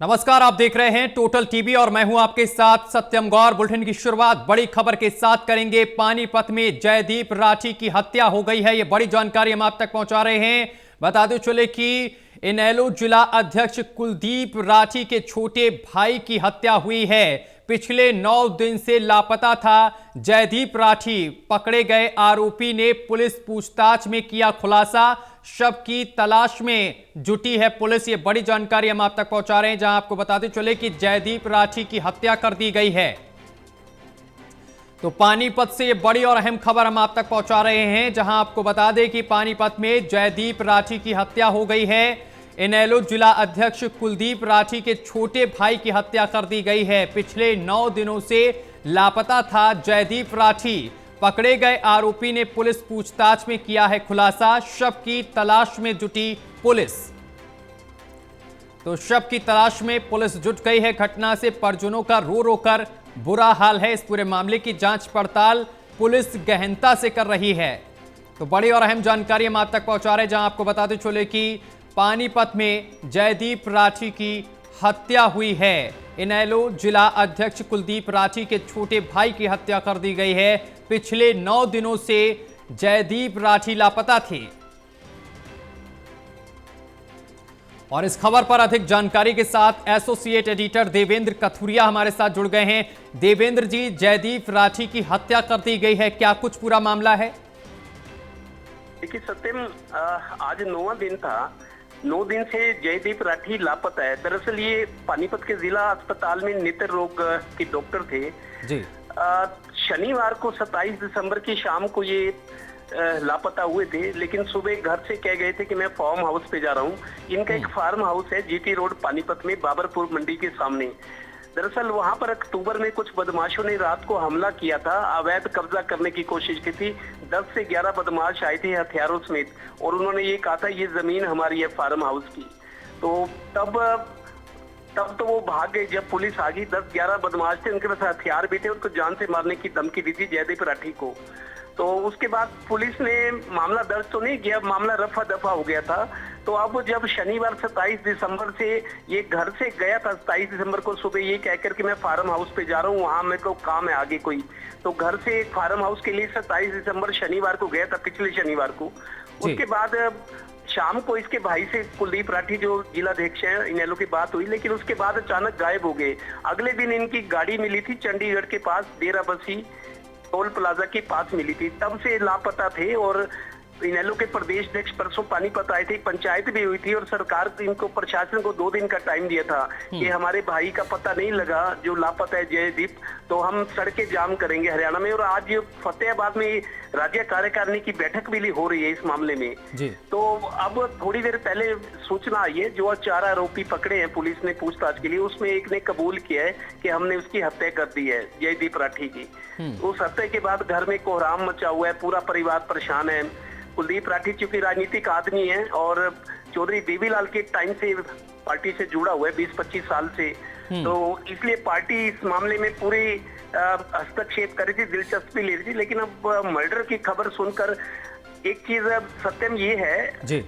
नमस्कार, आप देख रहे हैं टोटल टीवी और मैं हूं आपके साथ सत्यम गौर। बुलेटिन की शुरुआत बड़ी खबर के साथ करेंगे। पानीपत में जयदीप राठी की हत्या हो गई है, यह बड़ी जानकारी हम आप तक पहुंचा रहे हैं। बता दें चले कि इनेलो जिला अध्यक्ष कुलदीप राठी के छोटे भाई की हत्या हुई है। पिछले 9 दिन से लापता था जयदीप राठी। पकड़े गए आरोपी ने पुलिस पूछताछ में किया खुलासा। शव की तलाश में जुटी है पुलिस। ये बड़ी जानकारी हम आप तक पहुंचा रहे हैं, जहां आपको बताते चले कि जयदीप राठी की हत्या कर दी गई है। तो पानीपत से ये बड़ी और अहम खबर हम आप तक पहुंचा रहे हैं, जहां आपको बता दें कि पानीपत में जयदीप राठी की हत्या हो गई है। इनेलो जिला अध्यक्ष कुलदीप राठी के छोटे भाई की हत्या कर दी गई है। पिछले 9 दिनों से लापता था जयदीप राठी। पकड़े गए आरोपी ने पुलिस पूछताछ में किया है खुलासा। शव की तलाश में जुटी पुलिस। तो शव की तलाश में पुलिस जुट गई है। घटना से परिजनों का रो रो कर बुरा हाल है। इस पूरे मामले की जांच पड़ताल पुलिस गहनता से कर रही है। तो बड़ी और अहम जानकारी हम आप तक पहुंचा रहे हैं, जहां आपको बताते चले कि पानीपत में जयदीप राठी की हत्या हुई है। इनेलो जिला अध्यक्ष कुलदीप राठी के छोटे भाई की हत्या कर दी गई है। पिछले 9 दिनों से जयदीप राठी लापता थे। और इस खबर पर अधिक जानकारी के साथ एसोसिएट एडिटर देवेंद्र कथुरिया हमारे साथ जुड़ गए हैं। देवेंद्र जी, जयदीप राठी की हत्या कर दी गई है, क्या कुछ पूरा मामला है? देखिए सत्यम, आज 9वां दिन था। 9 दिन से जयदीप राठी लापता है। दरअसल ये पानीपत के जिला अस्पताल में नेत्र रोग के डॉक्टर थे जी। शनिवार को 27 दिसंबर की शाम को ये लापता हुए थे, लेकिन सुबह घर से कह गए थे कि मैं फार्म हाउस पे जा रहा हूँ। इनका एक फार्म हाउस है जीटी रोड पानीपत में, बाबरपुर मंडी के सामने। दरअसल वहां पर अक्टूबर में कुछ बदमाशों ने रात को हमला किया था, अवैध कब्जा करने की कोशिश की थी। 10 से 11 बदमाश आए थे हथियारों समेत, और उन्होंने ये कहा था ये जमीन हमारी है फार्म हाउस की। तो तब तो वो भाग गए। जब पुलिस आ गई, 10-11 बदमाश थे, उनके पास हथियार भी थे, उनको जान से मारने की धमकी दी थी जयदीप राठी को। तो उसके बाद पुलिस ने मामला दर्ज तो नहीं किया, मामला रफा दफा हो गया था। तो अब जब शनिवार 27 दिसंबर से ये घर से गया था, 27 दिसंबर को सुबह ये कहकर कि मैं फार्म हाउस पे जा रहा हूँ, वहां मेरे को काम है आगे कोई। तो घर से फार्म हाउस के लिए 27 दिसंबर शनिवार को गया था, पिछले शनिवार को। उसके बाद शाम को इसके भाई से, कुलदीप राठी जो जिलाध्यक्ष हैं इनेलो, की बात हुई, लेकिन उसके बाद अचानक गायब हो गए। अगले दिन इनकी गाड़ी मिली थी चंडीगढ़ के पास, डेरा बसी टोल प्लाजा के पास मिली थी। तब से लापता थे। और इनेलो के प्रदेश अध्यक्ष परसों पानीपत आए थे, पंचायत भी हुई थी, और सरकार इनको, प्रशासन को 2 दिन का टाइम दिया था कि हमारे भाई का पता नहीं लगा जो लापता है जयदीप, तो हम सड़कें जाम करेंगे हरियाणा में। और आज फतेहाबाद में राज्य कार्यकारिणी की बैठक भी हो रही है इस मामले में जी। तो अब थोड़ी देर पहले सूचना आई है, जो 4 आरोपी पकड़े हैं पुलिस ने पूछताछ के लिए, उसमें एक ने कबूल किया है कि हमने उसकी हत्या कर दी है, जयदीप राठी की। उस हत्या के बाद घर में कोहराम मचा हुआ है, पूरा परिवार परेशान है। कुलदीप राठी चूंकि राजनीतिक आदमी है और चौधरी देवीलाल के टाइम से पार्टी से जुड़ा हुआ है, 20-25 साल से, तो इसलिए पार्टी इस मामले में पूरी हस्तक्षेप कर रही थी, दिलचस्पी ले रही थी। लेकिन अब मर्डर की खबर सुनकर एक चीज सत्यम ये है जी।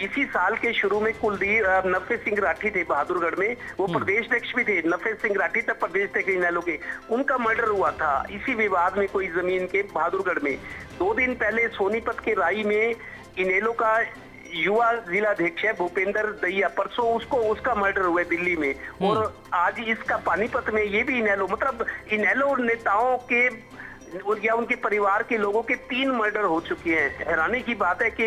इसी साल के शुरू में कुलदीप नफे सिंह राठी थे बहादुरगढ़ में, वो प्रदेश अध्यक्ष भी थे। नफे सिंह राठी तब प्रदेश अध्यक्ष इनेलो के, उनका मर्डर हुआ था इसी विवाद में, कोई जमीन के, बहादुरगढ़ में। 2 दिन पहले सोनीपत के राई में इनेलो का युवा जिलाध्यक्ष है भूपेंद्र दहिया, परसों उसका मर्डर हुआ है दिल्ली में। और आज इसका पानीपत में, ये भी इनेलो, मतलब इनेलो नेताओं के या उनके परिवार के लोगों के 3 मर्डर हो चुके हैं। हैरानी की बात है कि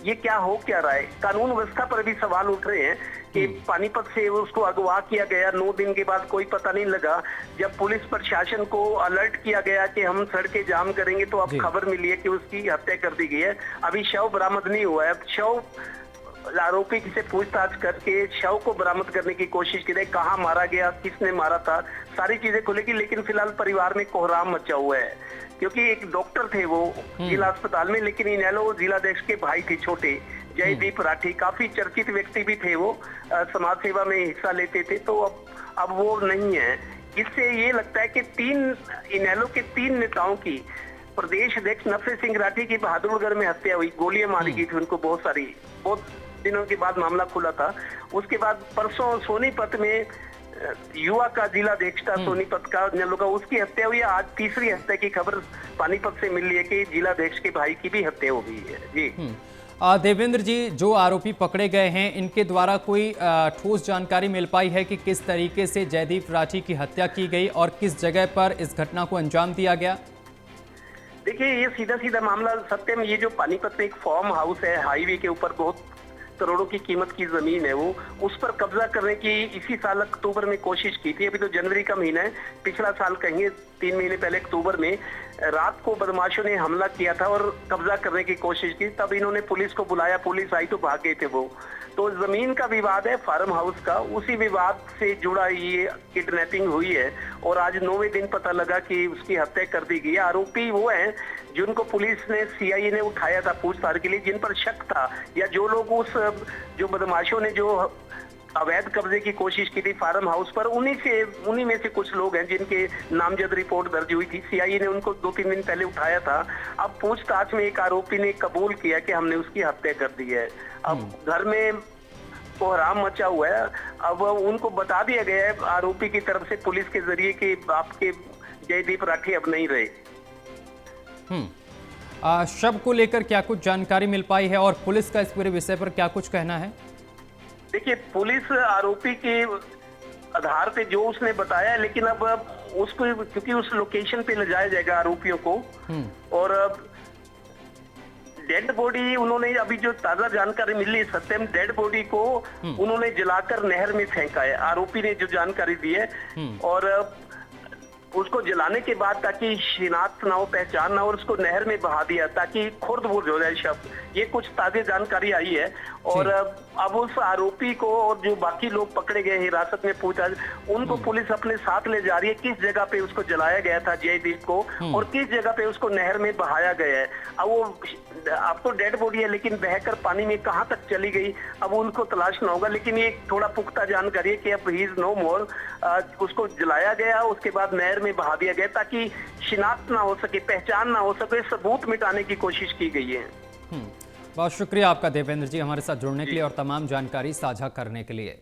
ये क्या हो क्या रहा है। कानून व्यवस्था पर भी सवाल उठ रहे हैं कि पानीपत से उसको अगवा किया गया, 9 दिन के बाद कोई पता नहीं लगा। जब पुलिस प्रशासन को अलर्ट किया गया कि हम सड़कें जाम करेंगे, तो अब खबर मिली है कि उसकी हत्या कर दी गई है। अभी शव बरामद नहीं हुआ है। अब शव आरोपी से पूछताछ करके शव को बरामद करने की कोशिश की, कहाँ मारा गया, किसने मारा था, सारी चीजें खुलेगी। लेकिन फिलहाल परिवार में कोहराम मचा हुआ है, क्योंकि एक डॉक्टर थे वो जिला अस्पताल में, लेकिन इनेलो जिलाध्यक्ष के भाई थे छोटे, जयदीप राठी, काफी चर्चित व्यक्ति भी थे वो, समाज सेवा में हिस्सा लेते थे। तो अब वो नहीं है। इससे ये लगता है कि इनेलो के 3 नेताओं की, प्रदेश अध्यक्ष नफे सिंह राठी की बहादुरगढ़ में हत्या हुई, गोलियां मारी गई थी उनको बहुत दिनों के बाद मामला खुला था। उसके बाद परसों सोनीपत में युवा का जिलाध्यक्ष था सोनीपत का नलोगा, उसकी हत्या हुई है। आज तीसरी हत्या की खबर पानीपत से मिल रही है कि जिलाध्यक्ष के भाई की भी हत्या हो गई है। जी देवेंद्र जी, जो आरोपी पकड़े गए हैं इनके द्वारा कोई ठोस जानकारी मिल पाई है कि किस तरीके से जयदीप राठी की हत्या की गई और किस जगह पर इस घटना को अंजाम दिया गया? देखिए, ये सीधा सीधा मामला सत्य में, ये जो पानीपत में एक फार्म हाउस है हाईवे के ऊपर, बहुत करोड़ों की कीमत की जमीन है, वो उस पर कब्जा करने की इसी साल अक्टूबर में कोशिश की थी। अभी तो जनवरी का महीना है, पिछला साल कहेंगे 3 महीने पहले अक्टूबर में रात को बदमाशों ने हमला किया था और कब्जा करने की कोशिश की। तब इन्होंने पुलिस को बुलाया, पुलिस आई तो भाग गए थे वो। तो जमीन का विवाद है फार्म हाउस का, उसी विवाद से जुड़ा ये किडनैपिंग हुई है और आज 9वें दिन पता लगा कि उसकी हत्या कर दी गई है। आरोपी वो हैं जिनको पुलिस ने, सीआईए ने उठाया था पूछताछ के लिए, जिन पर शक था या जो लोग जो बदमाशों ने जो अवैध कब्जे की कोशिश की थी फार्म हाउस पर, उन्हीं में से कुछ लोग हैं जिनके नामजद रिपोर्ट दर्ज हुई थी। सीआईए ने उनको 2-3 दिन पहले उठाया था। अब पूछताछ में एक आरोपी ने कबूल किया कि हमने उसकी हत्या कर दी है। अब घर में कोहराम मचा हुआ है। अब उनको बता दिया गया है आरोपी की तरफ से पुलिस के जरिए कि आपके जयदीप राठी अब नहीं रहे। शव को लेकर क्या कुछ जानकारी मिल पाई है और पुलिस का इस पूरे विषय पर क्या कुछ कहना है? देखिए, पुलिस आरोपी के आधार पे जो उसने बताया, लेकिन अब उसको क्योंकि उस लोकेशन पे ले जाया जाएगा आरोपियों को, और डेड बॉडी उन्होंने, अभी जो ताजा जानकारी मिली सत्यम, डेड बॉडी को उन्होंने जलाकर नहर में फेंका है, आरोपी ने जो जानकारी दी है। और उसको जलाने के बाद ताकि शिनाख्त ना हो, पहचान ना हो, और उसको नहर में बहा दिया ताकि खुर्द-बुर्द हो जाए शव। ये कुछ ताज़ी जानकारी आई है। और अब उस आरोपी को और जो बाकी लोग पकड़े गए हिरासत में पूछताछ, उनको पुलिस अपने साथ ले जा रही है। किस जगह पे उसको जलाया गया था जयदीप को और किस जगह पे उसको नहर में बहाया गया है। अब तो डेड बॉडी है, लेकिन बहकर पानी में कहाँ तक चली गई अब उनको तलाशना होगा। लेकिन ये थोड़ा पुख्ता जानकारी है कि अब ही इज नो मोर, उसको जलाया गया, उसके बाद नहर में बहा दिया गया ताकि शिनाख्त ना हो सके, पहचान ना हो सके, सबूत मिटाने की कोशिश की गई है। बहुत शुक्रिया आपका देवेंद्र जी, हमारे साथ जुड़ने के लिए और तमाम जानकारी साझा करने के लिए।